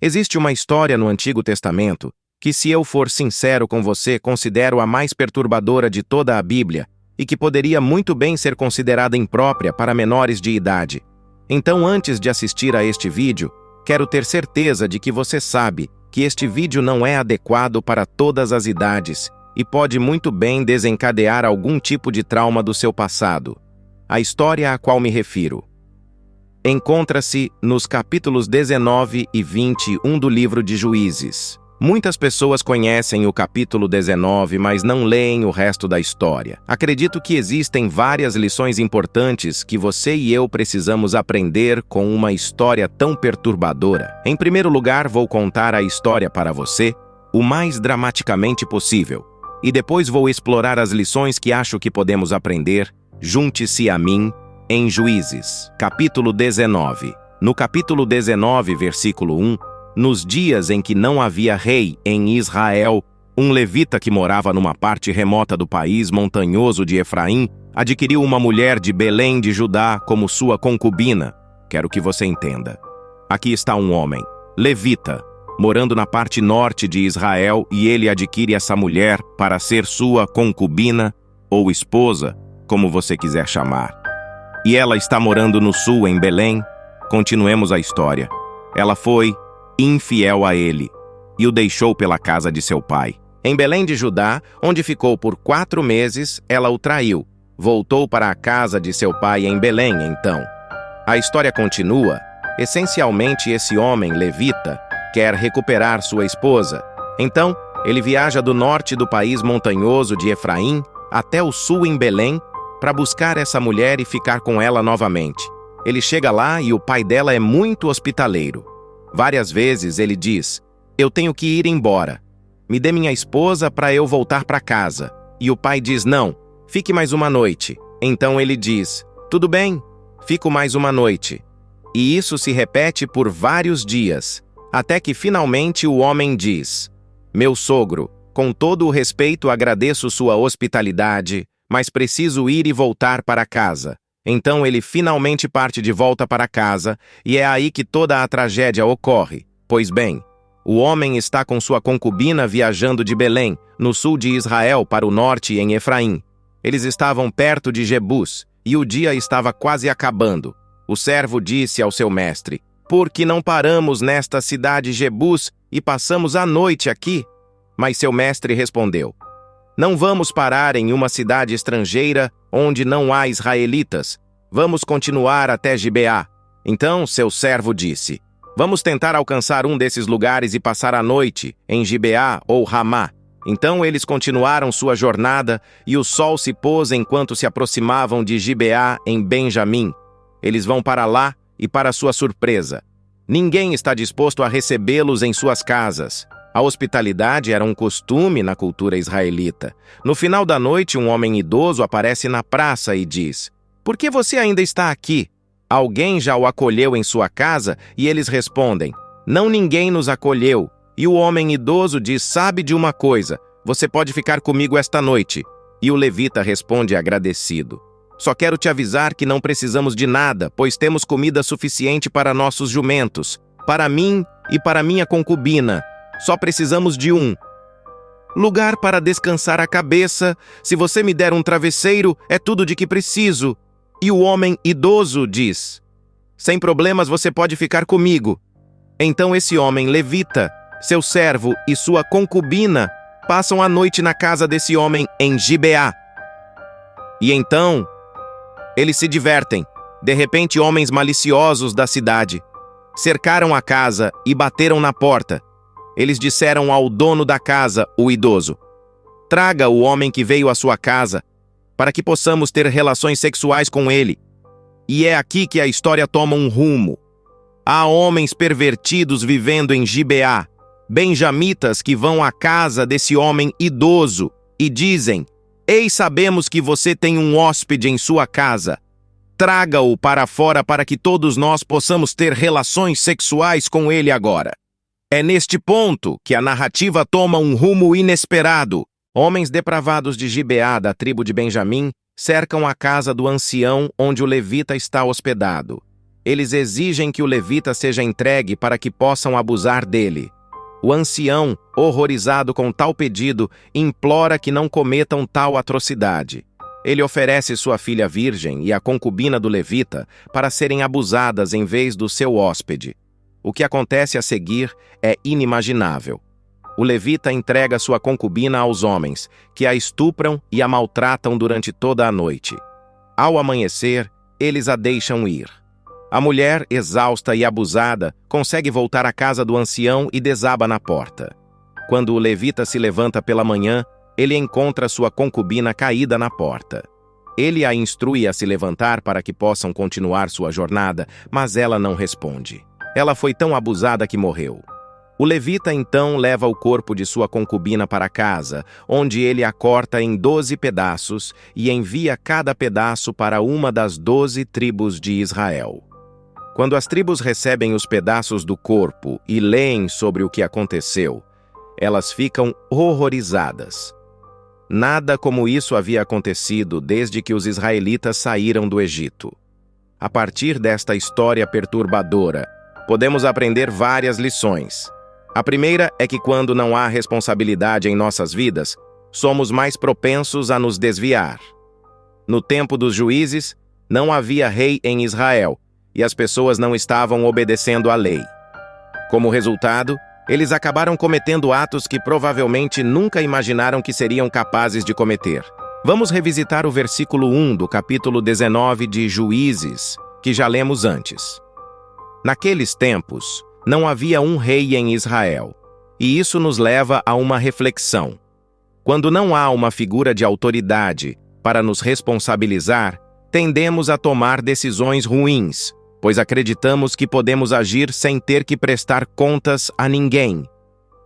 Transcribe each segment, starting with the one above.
Existe uma história no Antigo Testamento que, se eu for sincero com você, considero a mais perturbadora de toda a Bíblia e que poderia muito bem ser considerada imprópria para menores de idade. Então, antes de assistir a este vídeo, quero ter certeza de que você sabe que este vídeo não é adequado para todas as idades e pode muito bem desencadear algum tipo de trauma do seu passado. A história a qual me refiro encontra-se nos capítulos 19 e 21 do livro de Juízes. Muitas pessoas conhecem o capítulo 19, mas não leem o resto da história. Acredito que existem várias lições importantes que você e eu precisamos aprender com uma história tão perturbadora. Em primeiro lugar, vou contar a história para você o mais dramaticamente possível, e depois vou explorar as lições que acho que podemos aprender. Junte-se a mim em Juízes, capítulo 19. No capítulo 19, versículo 1, nos dias em que não havia rei em Israel, um levita que morava numa parte remota do país montanhoso de Efraim adquiriu uma mulher de Belém de Judá como sua concubina. Quero que você entenda. Aqui está um homem, levita, morando na parte norte de Israel, e ele adquire essa mulher para ser sua concubina ou esposa, como você quiser chamar. E ela está morando no sul, em Belém. Continuemos a história. Ela foi infiel a ele e o deixou pela casa de seu pai. Em Belém de Judá, onde ficou por 4 meses, ela o traiu. Voltou para a casa de seu pai em Belém, então. A história continua. Essencialmente, esse homem, levita, quer recuperar sua esposa. Então, ele viaja do norte do país montanhoso de Efraim até o sul, em Belém, para buscar essa mulher e ficar com ela novamente. Ele chega lá e o pai dela é muito hospitaleiro. Várias vezes ele diz: "Eu tenho que ir embora. Me dê minha esposa para eu voltar para casa." E o pai diz: "Não, fique mais uma noite." Então ele diz: "Tudo bem, fico mais uma noite." E isso se repete por vários dias, até que finalmente o homem diz: "Meu sogro, com todo o respeito agradeço sua hospitalidade, mas preciso ir e voltar para casa." Então ele finalmente parte de volta para casa, e é aí que toda a tragédia ocorre. Pois bem, o homem está com sua concubina viajando de Belém, no sul de Israel, para o norte, em Efraim. Eles estavam perto de Jebus, e o dia estava quase acabando. O servo disse ao seu mestre: "Por que não paramos nesta cidade Jebus e passamos a noite aqui?" Mas seu mestre respondeu: "Não vamos parar em uma cidade estrangeira onde não há israelitas. Vamos continuar até Gibeá." Então seu servo disse: "Vamos tentar alcançar um desses lugares e passar a noite em Gibeá ou Ramá." Então eles continuaram sua jornada e o sol se pôs enquanto se aproximavam de Gibeá, em Benjamim. Eles vão para lá e, para sua surpresa, ninguém está disposto a recebê-los em suas casas. A hospitalidade era um costume na cultura israelita. No final da noite, um homem idoso aparece na praça e diz: "Por que você ainda está aqui? Alguém já o acolheu em sua casa?" E eles respondem: "Não, ninguém nos acolheu." E o homem idoso diz: "Sabe de uma coisa? Você pode ficar comigo esta noite." E o levita responde agradecido: "Só quero te avisar que não precisamos de nada, pois temos comida suficiente para nossos jumentos, para mim e para minha concubina. Só precisamos de um lugar para descansar a cabeça. Se você me der um travesseiro, é tudo de que preciso." E o homem idoso diz: "Sem problemas, você pode ficar comigo." Então esse homem levita, seu servo e sua concubina passam a noite na casa desse homem em Gibeá. E então eles se divertem. De repente, homens maliciosos da cidade cercaram a casa e bateram na porta. Eles disseram ao dono da casa, o idoso: "Traga o homem que veio à sua casa, para que possamos ter relações sexuais com ele." E é aqui que a história toma um rumo. Há homens pervertidos vivendo em Gibeá, benjamitas que vão à casa desse homem idoso e dizem: "Ei, sabemos que você tem um hóspede em sua casa. Traga-o para fora para que todos nós possamos ter relações sexuais com ele agora." É neste ponto que a narrativa toma um rumo inesperado. Homens depravados de Gibeá, da tribo de Benjamim, cercam a casa do ancião onde o levita está hospedado. Eles exigem que o levita seja entregue para que possam abusar dele. O ancião, horrorizado com tal pedido, implora que não cometam tal atrocidade. Ele oferece sua filha virgem e a concubina do levita para serem abusadas em vez do seu hóspede. O que acontece a seguir é inimaginável. O levita entrega sua concubina aos homens, que a estupram e a maltratam durante toda a noite. Ao amanhecer, eles a deixam ir. A mulher, exausta e abusada, consegue voltar à casa do ancião e desaba na porta. Quando o levita se levanta pela manhã, ele encontra sua concubina caída na porta. Ele a instrui a se levantar para que possam continuar sua jornada, mas ela não responde. Ela foi tão abusada que morreu. O levita então leva o corpo de sua concubina para casa, onde ele a corta em 12 pedaços e envia cada pedaço para uma das 12 tribos de Israel. Quando as tribos recebem os pedaços do corpo e leem sobre o que aconteceu, elas ficam horrorizadas. Nada como isso havia acontecido desde que os israelitas saíram do Egito. A partir desta história perturbadora, podemos aprender várias lições. A primeira é que quando não há responsabilidade em nossas vidas, somos mais propensos a nos desviar. No tempo dos juízes, não havia rei em Israel e as pessoas não estavam obedecendo à lei. Como resultado, eles acabaram cometendo atos que provavelmente nunca imaginaram que seriam capazes de cometer. Vamos revisitar o versículo 1 do capítulo 19 de Juízes, que já lemos antes. Naqueles tempos, não havia um rei em Israel, e isso nos leva a uma reflexão. Quando não há uma figura de autoridade para nos responsabilizar, tendemos a tomar decisões ruins, pois acreditamos que podemos agir sem ter que prestar contas a ninguém.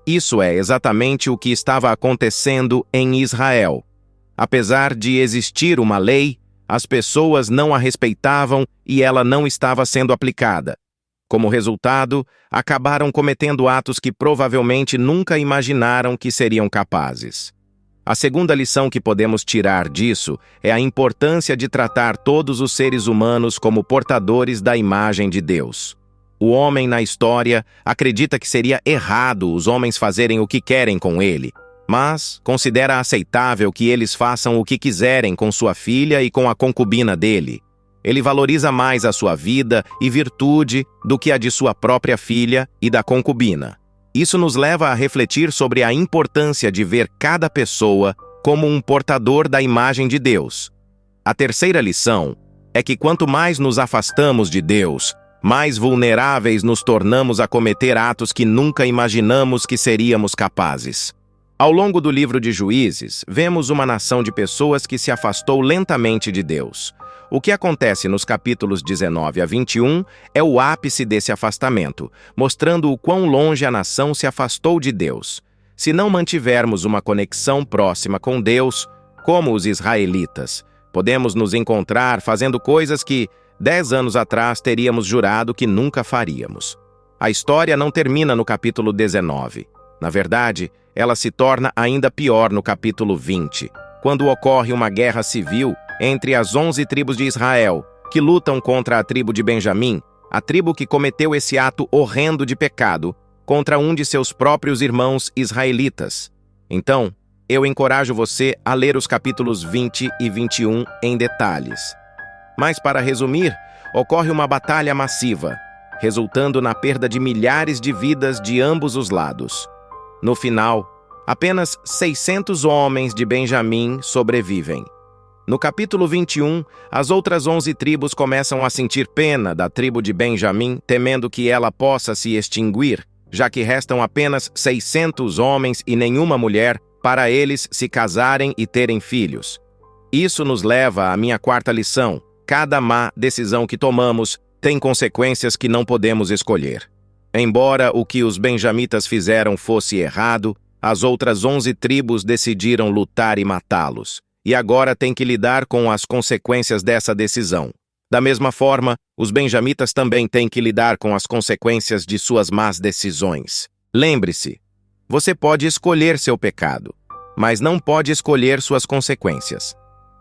Isso é exatamente o que estava acontecendo em Israel. Apesar de existir uma lei, as pessoas não a respeitavam e ela não estava sendo aplicada. Como resultado, acabaram cometendo atos que provavelmente nunca imaginaram que seriam capazes. A segunda lição que podemos tirar disso é a importância de tratar todos os seres humanos como portadores da imagem de Deus. O homem na história acredita que seria errado os homens fazerem o que querem com ele, mas considera aceitável que eles façam o que quiserem com sua filha e com a concubina dele. Ele valoriza mais a sua vida e virtude do que a de sua própria filha e da concubina. Isso nos leva a refletir sobre a importância de ver cada pessoa como um portador da imagem de Deus. A terceira lição é que quanto mais nos afastamos de Deus, mais vulneráveis nos tornamos a cometer atos que nunca imaginamos que seríamos capazes. Ao longo do livro de Juízes, vemos uma nação de pessoas que se afastou lentamente de Deus. O que acontece nos capítulos 19 a 21 é o ápice desse afastamento, mostrando o quão longe a nação se afastou de Deus. Se não mantivermos uma conexão próxima com Deus, como os israelitas, podemos nos encontrar fazendo coisas que, 10 anos atrás, teríamos jurado que nunca faríamos. A história não termina no capítulo 19. Na verdade, ela se torna ainda pior no capítulo 20, quando ocorre uma guerra civil entre as 11 tribos de Israel, que lutam contra a tribo de Benjamim, a tribo que cometeu esse ato horrendo de pecado contra um de seus próprios irmãos israelitas. Então, eu encorajo você a ler os capítulos 20 e 21 em detalhes. Mas, para resumir, ocorre uma batalha massiva, resultando na perda de milhares de vidas de ambos os lados. No final, apenas 600 homens de Benjamim sobrevivem. No capítulo 21, as outras 11 tribos começam a sentir pena da tribo de Benjamim, temendo que ela possa se extinguir, já que restam apenas 600 homens e nenhuma mulher para eles se casarem e terem filhos. Isso nos leva à minha quarta lição. Cada má decisão que tomamos tem consequências que não podemos escolher. Embora o que os benjamitas fizeram fosse errado, as outras 11 tribos decidiram lutar e matá-los. E agora tem que lidar com as consequências dessa decisão. Da mesma forma, os benjamitas também têm que lidar com as consequências de suas más decisões. Lembre-se, você pode escolher seu pecado, mas não pode escolher suas consequências.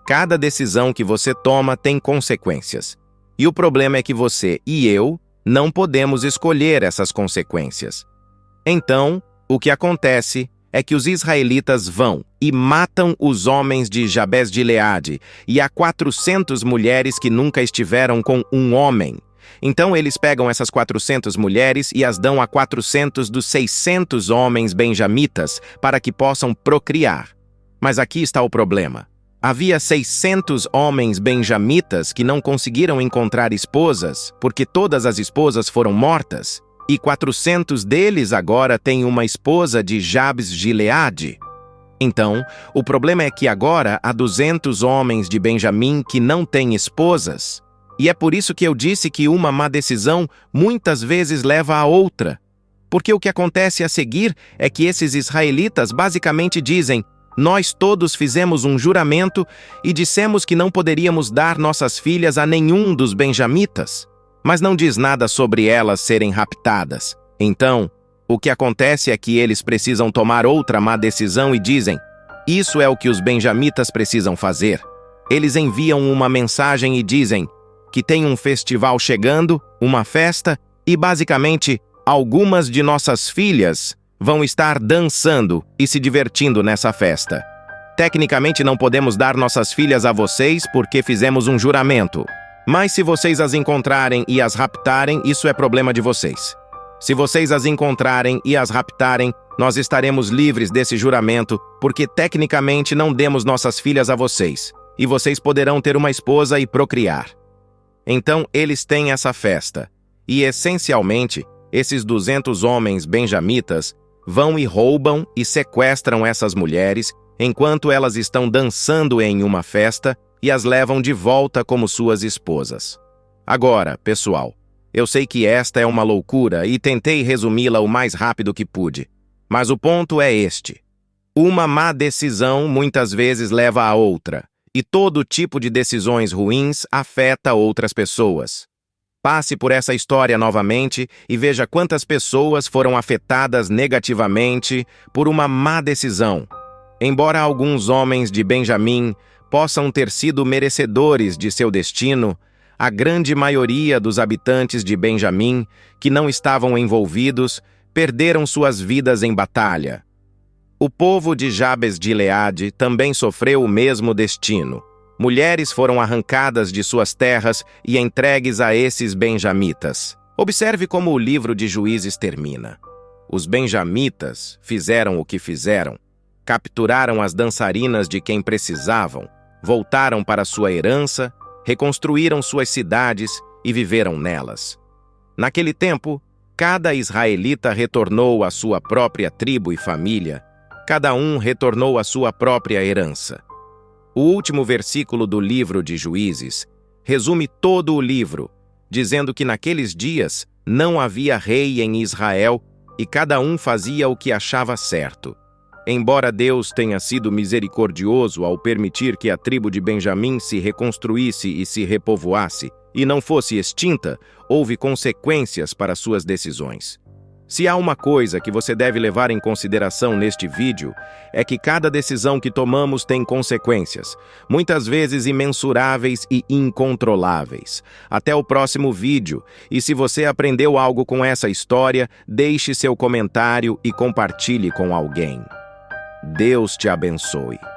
Cada decisão que você toma tem consequências. E o problema é que você e eu não podemos escolher essas consequências. Então, o que acontece é que os israelitas vão e matam os homens de Jabes de Gileade, e há 400 mulheres que nunca estiveram com um homem. Então eles pegam essas 400 mulheres e as dão a 400 dos 600 homens benjamitas para que possam procriar. Mas aqui está o problema. Havia 600 homens benjamitas que não conseguiram encontrar esposas, porque todas as esposas foram mortas, e 400 deles agora têm uma esposa de Jabes de Gileade. Então, o problema é que agora há 200 homens de Benjamim que não têm esposas. E é por isso que eu disse que uma má decisão muitas vezes leva a outra. Porque o que acontece a seguir é que esses israelitas basicamente dizem: nós todos fizemos um juramento e dissemos que não poderíamos dar nossas filhas a nenhum dos benjamitas, mas não diz nada sobre elas serem raptadas. Então, o que acontece é que eles precisam tomar outra má decisão e dizem: isso é o que os benjamitas precisam fazer. Eles enviam uma mensagem e dizem que tem um festival chegando, uma festa, e basicamente algumas de nossas filhas vão estar dançando e se divertindo nessa festa. Tecnicamente não podemos dar nossas filhas a vocês porque fizemos um juramento. Mas se vocês as encontrarem e as raptarem, isso é problema de vocês. Se vocês as encontrarem e as raptarem, nós estaremos livres desse juramento porque tecnicamente não demos nossas filhas a vocês, e vocês poderão ter uma esposa e procriar. Então eles têm essa festa, e essencialmente, esses 200 homens benjamitas vão e roubam e sequestram essas mulheres enquanto elas estão dançando em uma festa e as levam de volta como suas esposas. Agora, pessoal, eu sei que esta é uma loucura e tentei resumi-la o mais rápido que pude, mas o ponto é este. Uma má decisão muitas vezes leva a outra, e todo tipo de decisões ruins afeta outras pessoas. Passe por essa história novamente e veja quantas pessoas foram afetadas negativamente por uma má decisão. Embora alguns homens de Benjamim possam ter sido merecedores de seu destino, a grande maioria dos habitantes de Benjamim, que não estavam envolvidos, perderam suas vidas em batalha. O povo de Jabes de Gileade também sofreu o mesmo destino. Mulheres foram arrancadas de suas terras e entregues a esses benjamitas. Observe como o livro de Juízes termina. Os benjamitas fizeram o que fizeram, capturaram as dançarinas de quem precisavam, voltaram para sua herança, reconstruíram suas cidades e viveram nelas. Naquele tempo, cada israelita retornou à sua própria tribo e família, cada um retornou à sua própria herança. O último versículo do livro de Juízes resume todo o livro, dizendo que naqueles dias não havia rei em Israel e cada um fazia o que achava certo. Embora Deus tenha sido misericordioso ao permitir que a tribo de Benjamim se reconstruísse e se repovoasse, e não fosse extinta, houve consequências para suas decisões. Se há uma coisa que você deve levar em consideração neste vídeo, é que cada decisão que tomamos tem consequências, muitas vezes imensuráveis e incontroláveis. Até o próximo vídeo, e se você aprendeu algo com essa história, deixe seu comentário e compartilhe com alguém. Deus te abençoe.